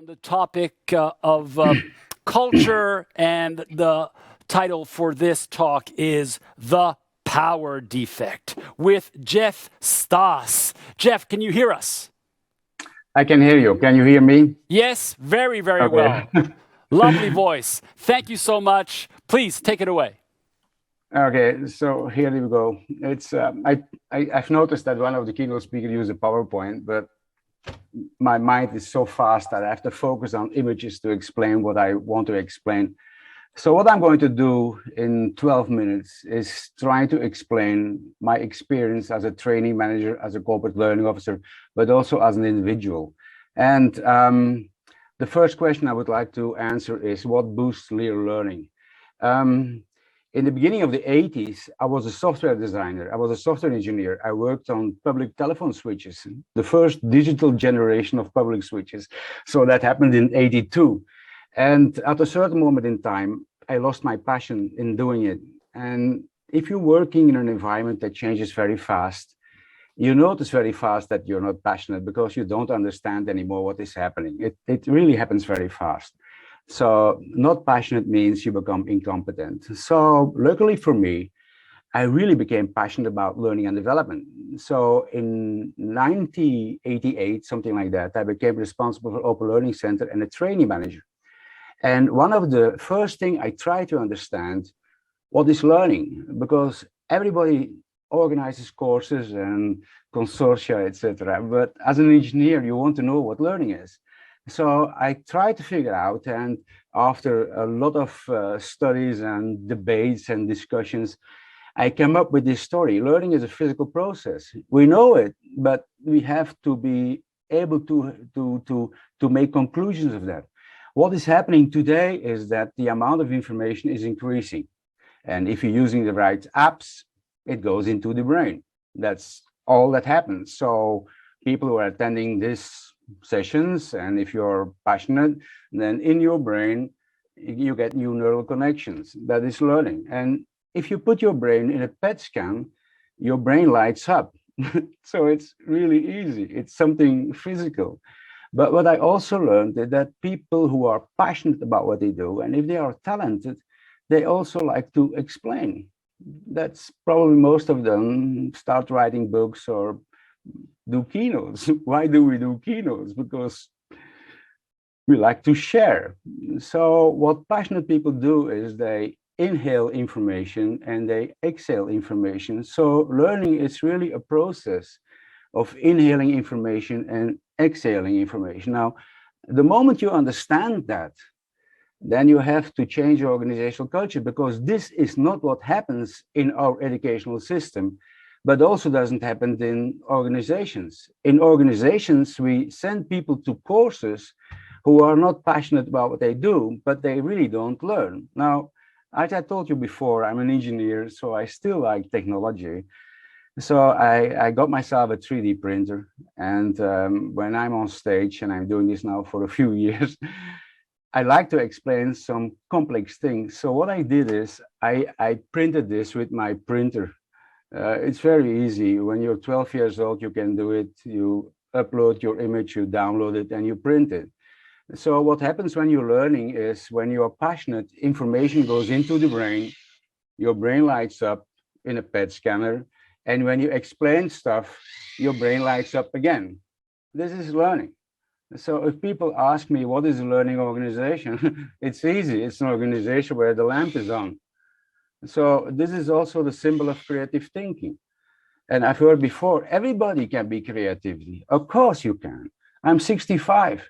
the topic of culture, and the title for this talk is The Power Defect with Jef Staes. Jef, can you hear us? I can hear you. Can you hear me? Yes, very, very well. Lovely voice. Thank you so much. Please take it away. Okay, so here we go. It's I've noticed that one of the keynote speakers used a PowerPoint, but my mind is so fast that I have to focus on images to explain what I want to explain. So what I'm going to do in 12 minutes is try to explain my experience as a training manager, as a corporate learning officer, but also as an individual. And the first question I would like to answer is, what boosts learning? In the beginning of the 80s, I was a software designer. I was a software engineer. I worked on public telephone switches, the first digital generation of public switches. So that happened in 82. And at a certain moment in time, I lost my passion in doing it. And if you're working in an environment that changes very fast, you notice very fast that you're not passionate because you don't understand anymore what is happening. It really happens very fast. So not passionate means you become incompetent. So luckily for me, I really became passionate about learning and development. So in 1988, something like that, I became responsible for Open Learning Center and a training manager. And one of the first things I try to understand, what is learning? Because everybody organizes courses and consortia, etc. But as an engineer, you want to know what learning is. So I tried to figure out, and after a lot of studies and debates and discussions, I came up with this story. Learning is a physical process. We know it, but we have to be able to make conclusions of that. What is happening today is that the amount of information is increasing. And if you're using the right apps, it goes into the brain. That's all that happens. So people who are attending this sessions, and if you're passionate, then in your brain you get new neural connections. That is learning. And if you put your brain in a PET scan, your brain lights up. So it's really easy. It's something physical. But what I also learned is that people who are passionate about what they do, and if they are talented, they also like to explain. That's probably most of them start writing books or do keynotes. Why do we do keynotes? Because we like to share. So what passionate people do is they inhale information and they exhale information. So learning is really a process of inhaling information and exhaling information. Now, the moment you understand that, then you have to change your organizational culture, because this is not what happens in our educational system, but also doesn't happen in organizations. In organizations, we send people to courses who are not passionate about what they do, but they really don't learn. Now, as I told you before, I'm an engineer, so I still like technology. So I got myself a 3D printer, and when I'm on stage, and I'm doing this now for a few years, I like to explain some complex things. So what I did is I printed this with my printer. It's very easy. When you're 12 years old, you can do it. You upload your image, you download it, and you print it. So what happens when you're learning is, when you're passionate, information goes into the brain, your brain lights up in a PET scanner, and when you explain stuff, your brain lights up again. This is learning. So if people ask me, what is a learning organization? It's easy. It's an organization where the lamp is on. So this is also the symbol of creative thinking. And I've heard before, everybody can be creative. Of course you can. I'm 65.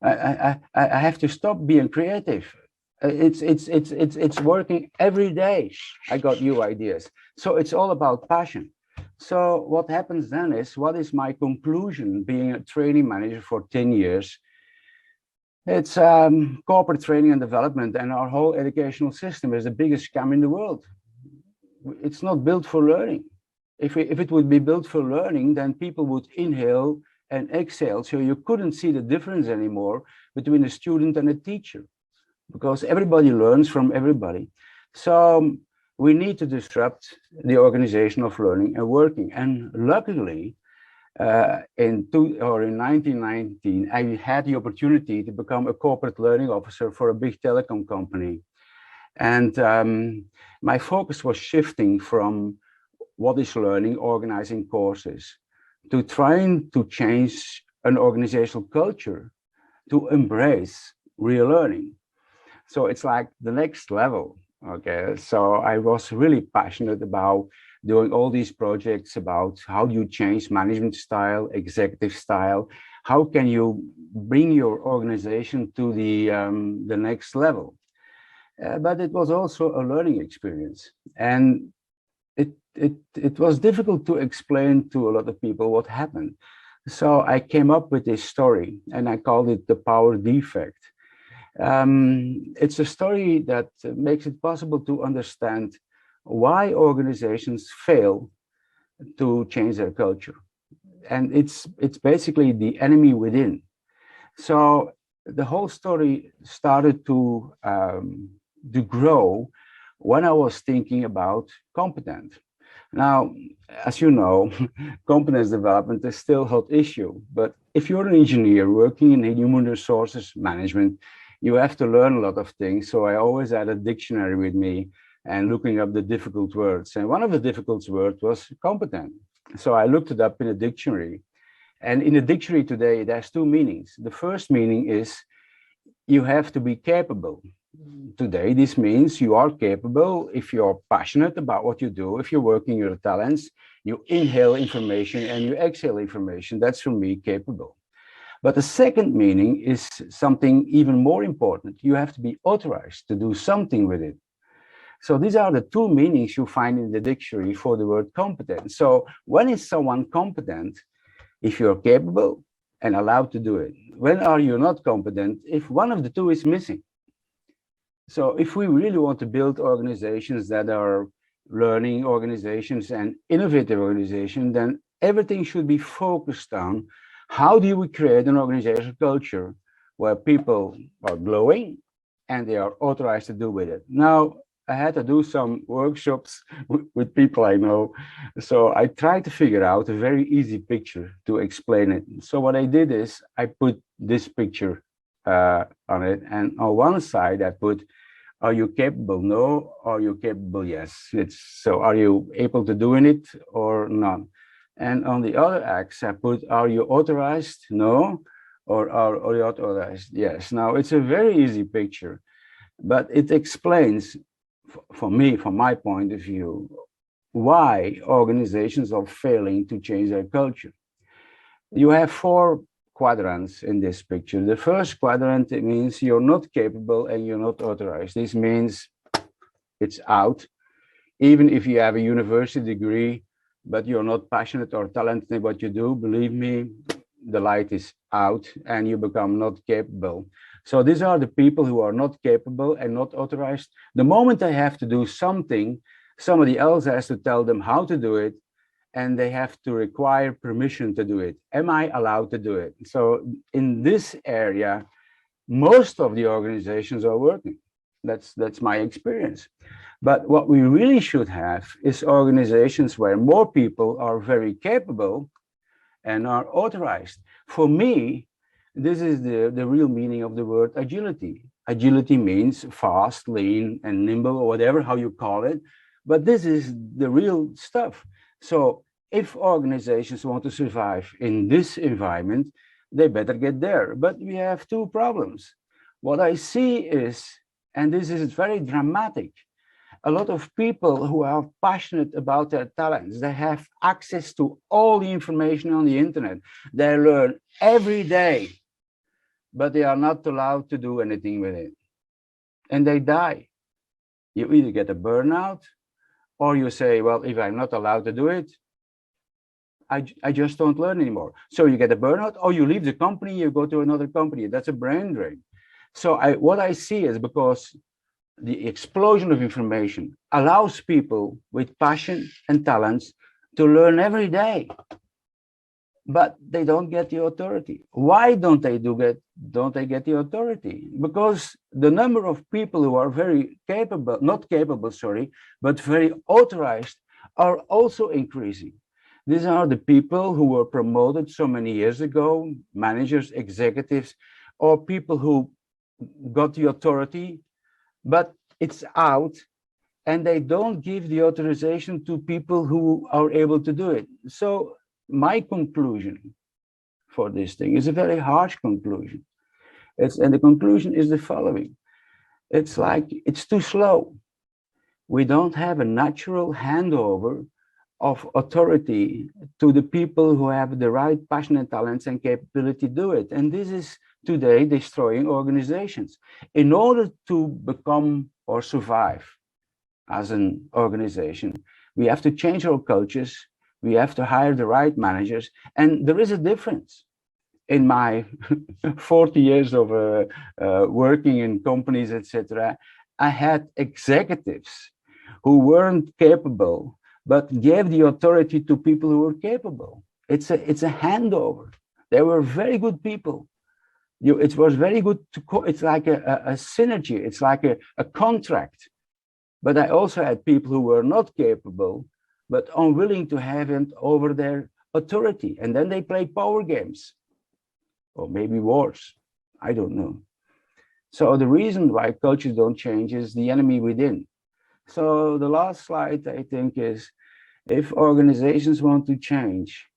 I have to stop being creative. It's working every day. I got new ideas. So it's all about passion. So what happens then is, what is my conclusion being a training manager for 10 years? It's corporate training and development, and our whole educational system is the biggest scam in the world. It's not built for learning. If it would be built for learning, then people would inhale and exhale, so you couldn't see the difference anymore between a student and a teacher, because everybody learns from everybody. So we need to disrupt the organization of learning and working. And luckily, In 1919, I had the opportunity to become a corporate learning officer for a big telecom company. And my focus was shifting from what is learning, organizing courses, to trying to change an organizational culture to embrace real learning. So it's like the next level. Okay, so I was really passionate about doing all these projects about how do you change management style, executive style, how can you bring your organization to the next level. But it was also a learning experience, and it was difficult to explain to a lot of people what happened. So I came up with this story, and I called it the Power Defect. It's a story that makes it possible to understand why organizations fail to change their culture. And it's basically the enemy within. So the whole story started to grow when I was thinking about competent. Now, as you know, competence development is still a hot issue. But if you're an engineer working in human resources management, you have to learn a lot of things. So I always had a dictionary with me and looking up the difficult words. And one of the difficult words was competent. So I looked it up in a dictionary. And in the dictionary today, it has two meanings. The first meaning is you have to be capable. Today, this means you are capable if you're passionate about what you do, if you're working your talents, you inhale information and you exhale information. That's for me capable. But the second meaning is something even more important. You have to be authorized to do something with it. So these are the two meanings you find in the dictionary for the word competent. So when is someone competent? If you're capable and allowed to do it. When are you not competent? If one of the two is missing. So if we really want to build organizations that are learning organizations and innovative organizations, then everything should be focused on how do we create an organizational culture where people are glowing and they are authorized to do with it. Now, I had to do some workshops with people I know. So I tried to figure out a very easy picture to explain it. So what I did is I put this picture on it. And on one side, I put, are you capable? No. Are you capable? Yes. So are you able to doing it or not? And on the other axis, I put, are you authorized? No. Or are you authorized? Yes. Now, it's a very easy picture, but it explains, for me, from my point of view, why organizations are failing to change their culture. You have four quadrants in this picture. The first quadrant, it means you're not capable and you're not authorized. This means it's out. Even if you have a university degree, but you're not passionate or talented in what you do, believe me, the light is out and you become not capable. So these are the people who are not capable and not authorized. The moment they have to do something, somebody else has to tell them how to do it, and they have to require permission to do it. Am I allowed to do it? So in this area, most of the organizations are working. That's my experience. But what we really should have is organizations where more people are very capable and are authorized. For me, this is the real meaning of the word agility. Agility means fast, lean, and nimble, or whatever, how you call it. But this is the real stuff. So if organizations want to survive in this environment, they better get there. But we have two problems. What I see is, and this is very dramatic, a lot of people who are passionate about their talents, they have access to all the information on the internet. They learn every day, but they are not allowed to do anything with it. And they die. You either get a burnout, or you say, well, if I'm not allowed to do it, I just don't learn anymore. So you get a burnout, or you leave the company, you go to another company. That's a brain drain. So what I see is, because the explosion of information allows people with passion and talents to learn every day, but they don't get the authority. Why don't they get the authority? Because the number of people who are very capable, not capable, sorry, but very authorized are also increasing. These are the people who were promoted so many years ago, managers, executives, or people who got the authority, but it's out and they don't give the authorization to people who are able to do it. So my conclusion for this thing is a very harsh conclusion. And the conclusion is the following. It's like, it's too slow. We don't have a natural handover of authority to the people who have the right passion and talents and capability to do it. And this is today destroying organizations. In order to become or survive as an organization, we have to change our cultures. We have to hire the right managers. And there is a difference. In my 40 years of working in companies, etc., I had executives who weren't capable, but gave the authority to people who were capable. It's a handover. They were very good people. It was very good it's like a synergy. It's like a contract. But I also had people who were not capable, but unwilling to have it over their authority. And then they play power games. Or maybe wars, I don't know. So the reason why cultures don't change is the enemy within. So the last slide, I think, is if organizations want to change,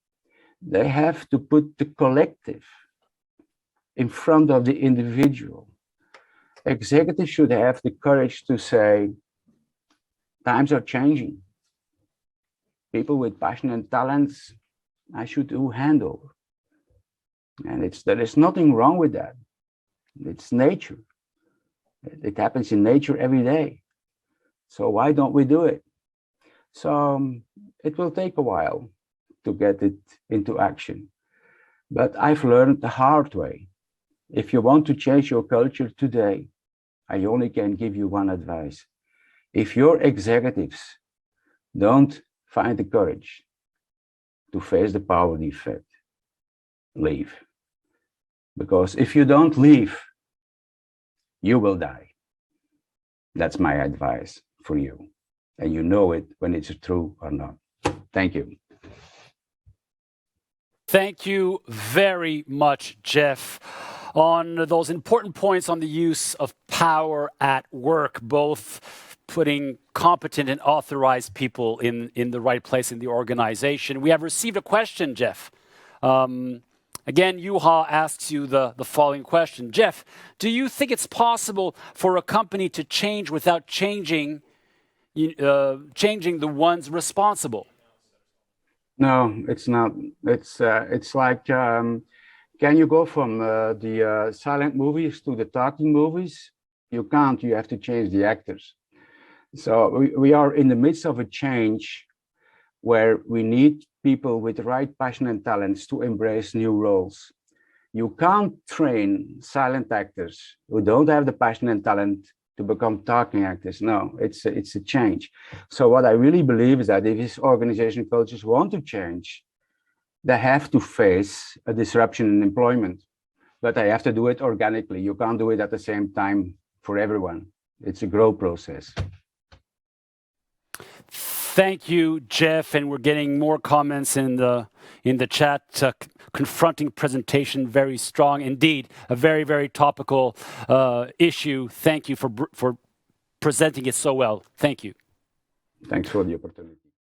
they have to put the collective in front of the individual. Executives should have the courage to say, times are changing. People with passion and talents, I should do handover. And there is nothing wrong with that. It's nature. It happens in nature every day. So why don't we do it? So it will take a while to get it into action. But I've learned the hard way. If you want to change your culture today, I only can give you one advice. If your executives don't find the courage to face the power defect, leave. Because if you don't leave, you will die. That's my advice for you. And you know it when it's true or not. Thank you. Thank you very much, Jef, on those important points on the use of power at work, both putting competent and authorized people in the right place in the organization. We have received a question, Jef. Again, Juha asks you the following question. Jef, do you think it's possible for a company to change without changing the ones responsible? No, it's not. It's like, can you go from the silent movies to the talking movies? You can't. You have to change the actors. So we are in the midst of a change where we need people with the right passion and talents to embrace new roles. You can't train silent actors who don't have the passion and talent to become talking actors. No, it's a change. So what I really believe is that if these organization cultures want to change, they have to face a disruption in employment, but they have to do it organically. You can't do it at the same time for everyone. It's a growth process. Thank you, Jef, and we're getting more comments in the chat. Confronting presentation, very strong indeed. A very, very topical issue. Thank you for presenting it so well. Thank you. Thanks for the opportunity.